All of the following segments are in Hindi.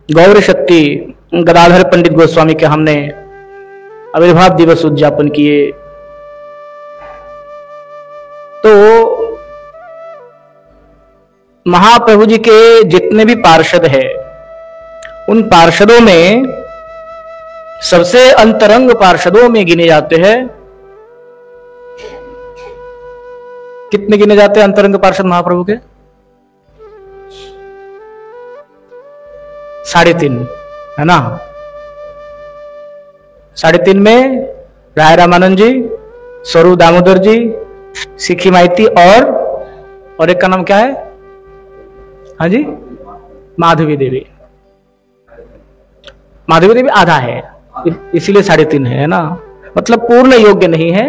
गौर शक्ति गदाधर पंडित गोस्वामी के हमने आविर्भाव दिवस उद्यापन किए। तो महाप्रभु जी के जितने भी पार्षद हैं, उन पार्षदों में सबसे अंतरंग पार्षदों में गिने जाते हैं, कितने गिने जाते हैं अंतरंग पार्षद महाप्रभु के? 3.5, है ना। 3.5 में राय रामानंद जी, स्वरूप दामोदर जी, सिखी माइती और एक का नाम क्या है? हाँ जी, माधवी देवी। माधवी देवी आधा है, इसीलिए 3.5 है ना। मतलब पूर्ण योग्य नहीं है,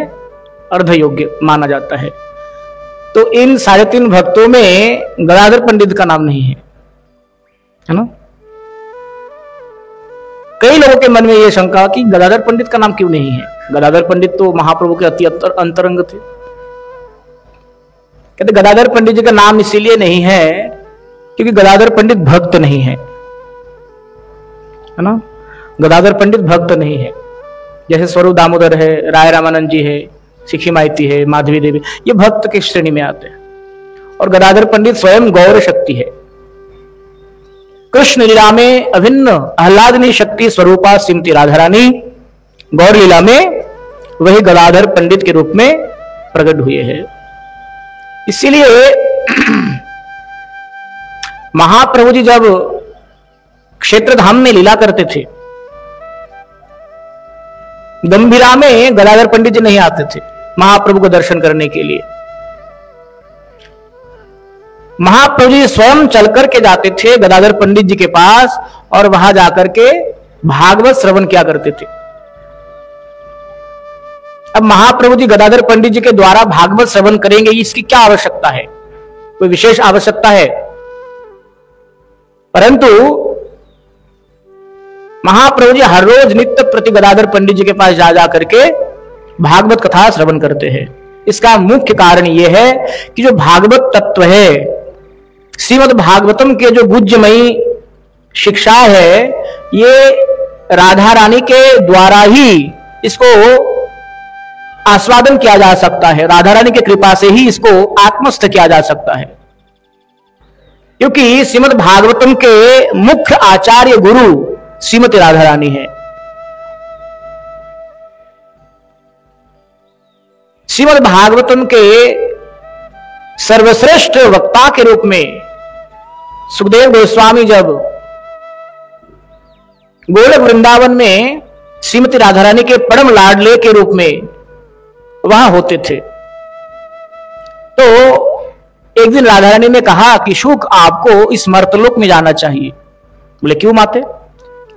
अर्ध योग्य माना जाता है। तो इन 3.5 भक्तों में गदाधर पंडित का नाम नहीं है ना। कई लोगों के मन में यह शंका कि गदाधर पंडित का नाम क्यों नहीं है। गदाधर पंडित तो महाप्रभु के अति अंतरंग थे। कहते गदाधर पंडित जी का नाम इसीलिए नहीं है क्योंकि गदाधर पंडित भक्त नहीं है ना। गदाधर पंडित भक्त नहीं है। जैसे स्वरूप दामोदर है, राय रामानंद जी है, सिखी माइती है, माधवी देवी, ये भक्त की श्रेणी में आते हैं। और गदाधर पंडित स्वयं गौर शक्ति है। कृष्ण लीला में अभिन्न आह्लादनी शक्ति स्वरूपा श्रीमती राधा रानी गौर लीला में वही गदाधर पंडित के रूप में प्रकट हुए हैं। इसीलिए महाप्रभु जी जब क्षेत्रधाम में लीला करते थे, गंभीरा में गदाधर पंडित जी नहीं आते थे महाप्रभु को दर्शन करने के लिए। महाप्रभु जी स्वयं चल करके जाते थे गदाधर पंडित जी के पास और वहां जाकर के भागवत श्रवण किया करते थे। अब महाप्रभु जी गदाधर पंडित जी के द्वारा भागवत श्रवण करेंगे, इसकी क्या आवश्यकता है? कोई विशेष आवश्यकता है? परंतु महाप्रभु जी हर रोज नित्य प्रति गदाधर पंडित जी के पास जा करके भागवत कथा श्रवण करते हैं। इसका मुख्य कारण यह है कि जो भागवत तत्व है, श्रीमद् भागवतम के जो गुज्जमयी शिक्षा है, ये राधा रानी के द्वारा ही इसको आस्वादन किया जा सकता है। राधा रानी की कृपा से ही इसको आत्मस्थ किया जा सकता है। क्योंकि श्रीमद् भागवतम के मुख्य आचार्य गुरु श्रीमती राधा रानी है। श्रीमद् भागवतम के सर्वश्रेष्ठ वक्ता के रूप में सुखदेव गोस्वामी जब गोलोक वृंदावन में श्रीमती राधा रानी के परम लाडले के रूप में वहां होते थे, तो एक दिन राधा रानी ने कहा कि शुक आपको इस मर्तलोक में जाना चाहिए। बोले क्यों माते?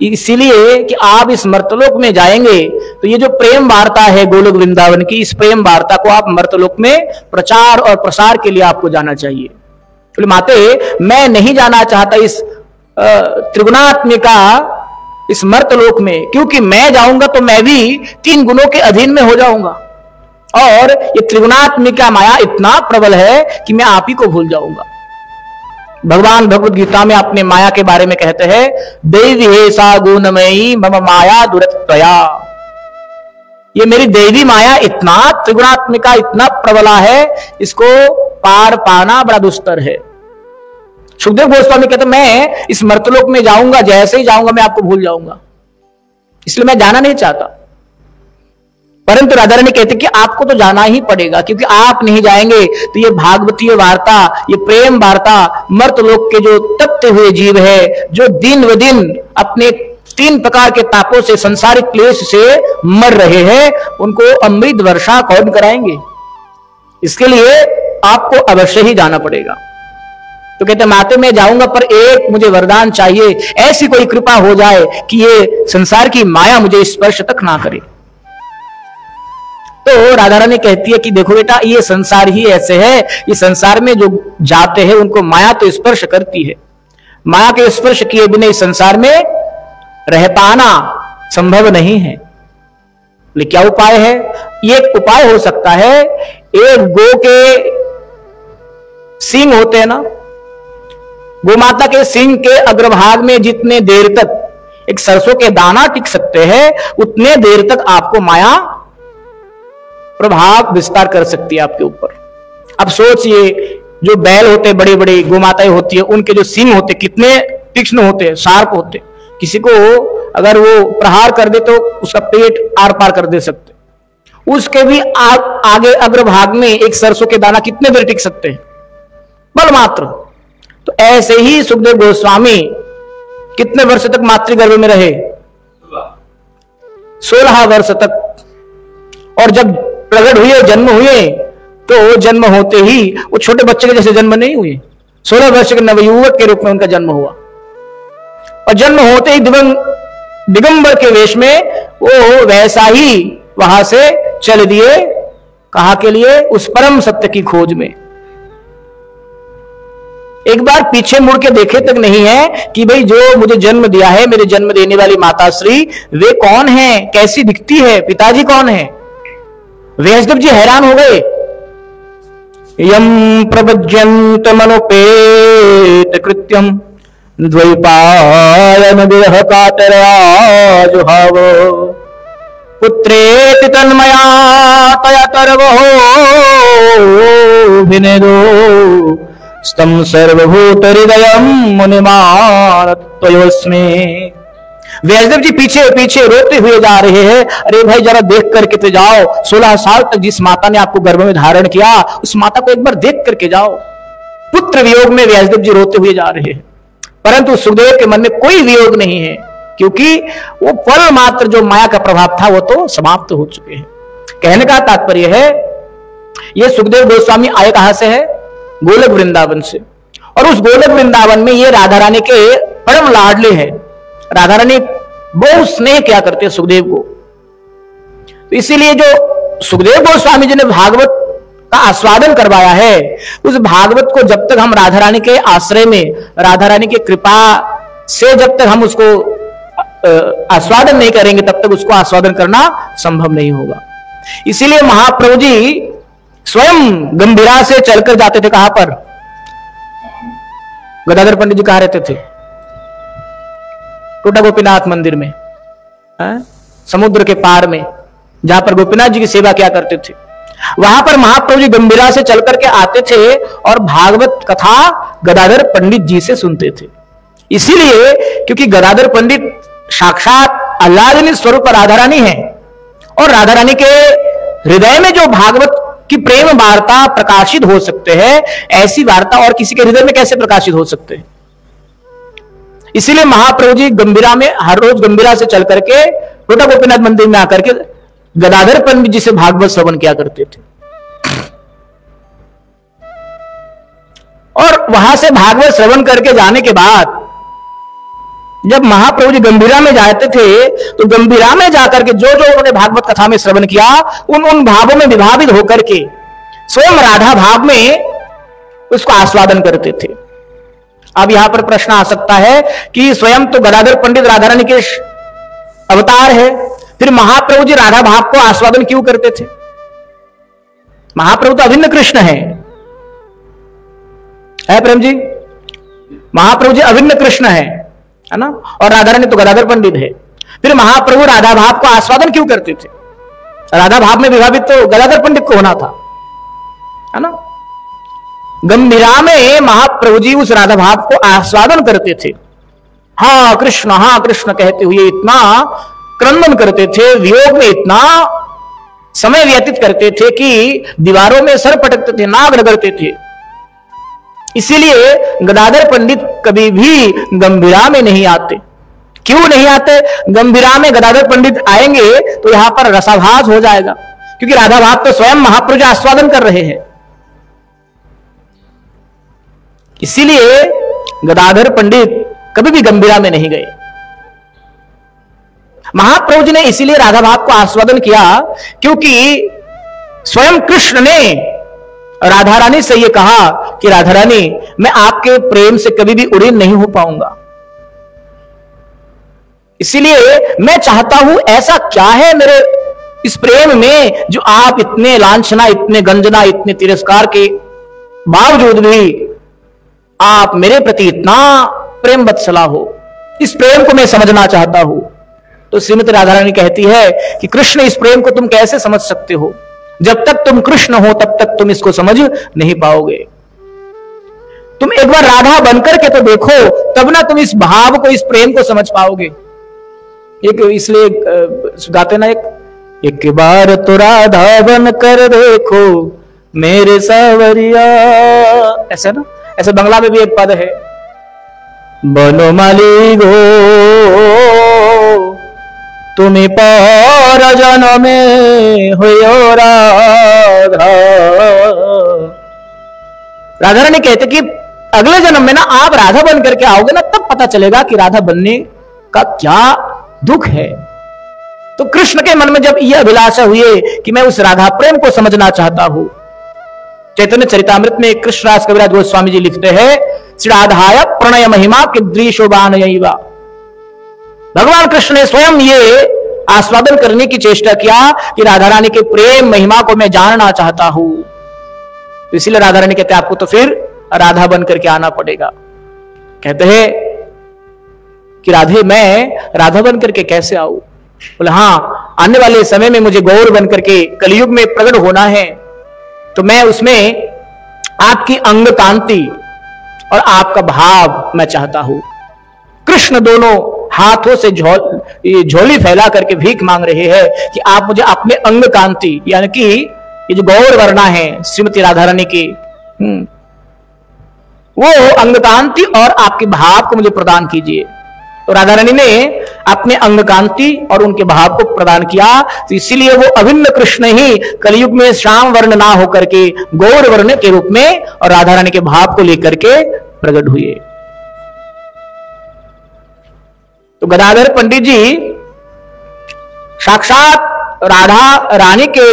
इसीलिए कि आप इस मर्तलोक में जाएंगे तो ये जो प्रेम वार्ता है गोलोक वृंदावन की, इस प्रेम वार्ता को आप मर्तलोक में प्रचार और प्रसार के लिए आपको जाना चाहिए। बोले माते मैं नहीं जाना चाहता इस त्रिगुणात्मिका इस मर्तलोक में, क्योंकि मैं जाऊंगा तो मैं भी 3 गुणों के अधीन में हो जाऊंगा और ये त्रिगुणात्मिका माया इतना प्रबल है कि मैं आप ही को भूल जाऊंगा। भगवान भगवत गीता में अपने माया के बारे में कहते हैं, देवी हे सा गुणमयी मम माया दुरत्वया। ये मेरी देवी माया इतना त्रिगुणात्मिका इतना प्रबला है, इसको पार पाना बड़ा दुस्तर है। सुखदेव गोस्वामी कहते मैं इस मर्तलोक में जाऊंगा, जैसे ही जाऊंगा मैं आपको भूल जाऊंगा, इसलिए मैं जाना नहीं चाहता। परंतु राधा रानी कहते कि आपको तो जाना ही पड़ेगा, क्योंकि आप नहीं जाएंगे तो ये भागवतीय वार्ता, ये प्रेम वार्ता मर्तलोक के जो तप्ते हुए जीव है, जो दिन व दिन अपने 3 प्रकार के तापों से संसारिक क्लेश से मर रहे हैं, उनको अमृत वर्षा कौन कराएंगे? इसके लिए आपको अवश्य ही जाना पड़ेगा। तो कहते माते मैं जाऊंगा, पर एक मुझे वरदान चाहिए, ऐसी कोई कृपा हो जाए कि ये संसार की माया मुझे स्पर्श तक ना करे। तो राधा रानी कहती है कि देखो बेटा, ये संसार ही ऐसे है, ये संसार में जो जाते हैं उनको माया तो स्पर्श करती है। माया के स्पर्श किए बिना इस संसार में रह पाना संभव नहीं है। लेकिन क्या उपाय है? ये एक उपाय हो सकता है, एक गो के सींग होते हैं ना, गोमाता के सिंह के अग्रभाग में जितने देर तक एक सरसों के दाना टिक सकते हैं, उतने देर तक आपको माया प्रभाव विस्तार कर सकती है आपके ऊपर। अब सोचिए, जो बैल होते, बड़ी बड़ी गोमाताएं होती है, उनके जो सिंह होते कितने तीक्ष्ण होते हैं, शार्प होते। किसी को अगर वो प्रहार कर दे तो उसका पेट आर पार कर दे सकते। उसके भी आगे अग्रभाग में एक सरसों के दाना कितने देर टिक सकते हैं, बल मात्र। तो ऐसे ही सुखदेव गोस्वामी कितने वर्ष तक मातृगर्भ में रहे? 16 वर्ष तक। और जब प्रकट हुए, जन्म हुए, तो जन्म होते ही वो छोटे बच्चे के जैसे जन्म नहीं हुए, 16 वर्ष के नवयुवक के रूप में उनका जन्म हुआ। और जन्म होते ही दिगंबर के वेश में वो वैसा ही वहां से चल दिए। कहां के लिए? उस परम सत्य की खोज में। एक बार पीछे मुड़ के देखे तक नहीं है कि भाई जो मुझे जन्म दिया है, मेरे जन्म देने वाली माताश्री, वे कौन है, कैसी दिखती है, पिताजी कौन है। व्यासदेव जी हैरान हो गए। यम प्रपज्यंत मनोपेत कृत्यम द्वैपायन विरह कातराजुहाव पुत्रेति तन्मया तया तरवो विनेदो स्तम सर्वभूत हृदयम मुनिमान त्वयोस्मि। व्यासदेव जी पीछे पीछे रोते हुए जा रहे हैं। अरे भाई जरा देख करके तो जाओ, 16 साल तक जिस माता ने आपको गर्भ में धारण किया, उस माता को एक बार देख करके जाओ। पुत्र वियोग में व्यासदेव जी रोते हुए जा रहे हैं, परंतु सुखदेव के मन में कोई वियोग नहीं है, क्योंकि वो पल मात्र जो माया का प्रभाव था वो तो समाप्त हो चुके हैं। कहने का तात्पर्य है, ये सुखदेव गोस्वामी आए कहां से है? गोलक वृंदावन से। और उस गोलक वृंदावन में ये राधा रानी के परम लाडले हैं। राधा रानी बहुत स्नेह किया करते हैं सुखदेव को। तो इसीलिए जो सुखदेव गोस्वामी जी ने भागवत का आस्वादन करवाया है, उस भागवत को जब तक हम राधा रानी के आश्रय में, राधा रानी की कृपा से जब तक हम उसको आस्वादन नहीं करेंगे, तब तक उसको आस्वादन करना संभव नहीं होगा। इसीलिए महाप्रभु जी स्वयं गंभीरा से चलकर जाते थे। कहां पर? गदाधर पंडित जी कहां रहते थे? टोटा गोपीनाथ मंदिर में, समुद्र के पार में, जहां पर गोपीनाथ जी की सेवा किया करते थे। वहां पर महाप्रभु जी गंभीरा से चल करके आते थे और भागवत कथा गदाधर पंडित जी से सुनते थे। इसीलिए क्योंकि गदाधर पंडित साक्षात अल्लाह स्वरूप राधा रानी है, और राधा रानी के हृदय में जो भागवत की प्रेम वार्ता प्रकाशित हो सकते हैं, ऐसी वार्ता और किसी के हृदय में कैसे प्रकाशित हो सकते हैं। इसीलिए महाप्रभु जी गंभीरा में हर रोज गंभीरा से चल करके टोटा गोपीनाथ मंदिर में आकर के गदाधर पंडित जी से भागवत श्रवण किया करते थे। और वहां से भागवत श्रवण करके जाने के बाद जब महाप्रभु जी गंभीरा में जाते थे, तो गंभीरा में जाकर के जो जो उन्होंने भागवत कथा में श्रवण किया, उन भावों में विभावित होकर के स्वयं राधा भाव में उसको आस्वादन करते थे। अब यहां पर प्रश्न आ सकता है कि स्वयं तो गदाधर पंडित राधा रानी के अवतार है, फिर महाप्रभु जी राधा भाव को आस्वादन क्यों करते थे? महाप्रभु तो अभिन्न कृष्ण है प्रेम जी? महाप्रभु जी अभिन्न कृष्ण है ना, और राधा रानी तो गदाधर पंडित है। फिर महाप्रभु राधा भाव को आस्वादन क्यों करते थे? राधा भाव में विभावित तो गदाधर पंडित को होना था, है ना। गंभीरा में महाप्रभु जी उस राधा भाव को आस्वादन करते थे। हाँ कृष्ण कहते हुए इतना क्रंदन करते थे, वियोग में इतना समय व्यतीत करते थे कि दीवारों में सर पटकते थे, नाक रगड़ते थे। इसीलिए गदाधर पंडित कभी भी गंभीरा में नहीं आते। क्यों नहीं आते? गंभीरा में गदाधर पंडित आएंगे तो यहां पर रसाभास हो जाएगा, क्योंकि राधा भाव तो स्वयं महाप्रभु आस्वादन कर रहे हैं। इसीलिए गदाधर पंडित कभी भी गंभीरा में नहीं गए। महाप्रभु जी ने इसीलिए राधा भाव को आस्वादन किया क्योंकि स्वयं कृष्ण ने राधा रानी से यह कहा कि राधा रानी, मैं आपके प्रेम से कभी भी उड़ीन नहीं हो पाऊंगा, इसीलिए मैं चाहता हूं ऐसा क्या है मेरे इस प्रेम में जो आप इतने लांछना, इतने गंजना, इतने तिरस्कार के बावजूद भी आप मेरे प्रति इतना प्रेम बत्सला हो, इस प्रेम को मैं समझना चाहता हूं। तो श्रीमती राधा रानी कहती है कि कृष्ण, इस प्रेम को तुम कैसे समझ सकते हो? जब तक तुम कृष्ण हो तब तक तुम इसको समझ नहीं पाओगे। तुम एक बार राधा बनकर के तो देखो, तब ना तुम इस भाव को, इस प्रेम को समझ पाओगे। एक इसलिए गाते ना, एक बार तो राधा बन कर देखो मेरे सावरिया, ऐसा ना, ऐसे बंगला में भी एक पद है, बनो माली गो तुम्हें पर जन्म में हो राधा। राधा रानी कहते कि अगले जन्म में ना आप राधा बन करके आओगे ना, तब पता चलेगा कि राधा बनने का क्या दुख है। तो कृष्ण के मन में जब यह अभिलाषा हुई कि मैं उस राधा प्रेम को समझना चाहता हूं, चैतन्य चरितामृत में कृष्णदास कविराज गोस्वामी जी लिखते हैं, श्री राधाय प्रणय महिमा कीदृशोबानयैवा। भगवान कृष्ण ने स्वयं ये आस्वादन करने की चेष्टा किया कि राधा रानी के प्रेम महिमा को मैं जानना चाहता हूं। इसीलिए राधा रानी कहते हैं आपको तो फिर राधा बन करके आना पड़ेगा। कहते हैं कि राधे, मैं राधा बन करके कैसे आऊं? बोले हां, आने वाले समय में मुझे गौर बन करके कलयुग में प्रकट होना है, तो मैं उसमें आपकी अंग कांति और आपका भाव मैं चाहता हूं। कृष्ण दोनों हाथों से झोली फैला करके भीख मांग रहे हैं कि आप मुझे अपने अंग कांति, यानी कि ये जो गौर वर्णा है श्रीमती राधा रानी की, वो अंग कांति और आपके भाव को मुझे प्रदान कीजिए। तो राधा रानी ने अपने अंग कांति और उनके भाव को प्रदान किया, तो इसीलिए वो अभिन्न कृष्ण ही कलयुग में श्याम वर्ण ना होकर के गौर वर्ण के रूप में और राधा रानी के भाव को लेकर के प्रकट हुए। तो गदाधर पंडित जी साक्षात राधा रानी के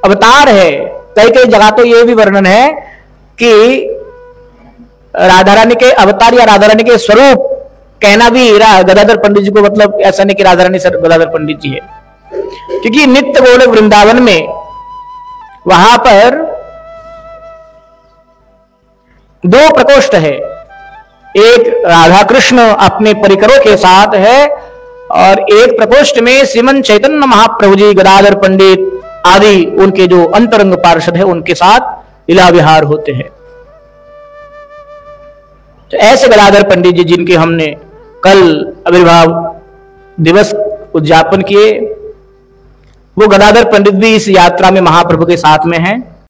अवतार है। कई कई जगह तो यह भी वर्णन है कि राधा रानी के अवतार या राधा रानी के स्वरूप कहना भी गदाधर पंडित जी को, मतलब ऐसा नहीं कि राधा रानी सर गदाधर पंडित जी है, क्योंकि नित्य गोलोक वृंदावन में वहां पर 2 प्रकोष्ठ है। एक राधा कृष्ण अपने परिकरों के साथ है और एक प्रकोष्ठ में श्रीमन चैतन्य महाप्रभु जी, गदाधर पंडित आदि उनके जो अंतरंग पार्षद है उनके साथ लीला विहार होते हैं। तो ऐसे गदाधर पंडित जी जिनके हमने कल आविर्भाव दिवस उद्यापन किए, वो गदाधर पंडित भी इस यात्रा में महाप्रभु के साथ में हैं।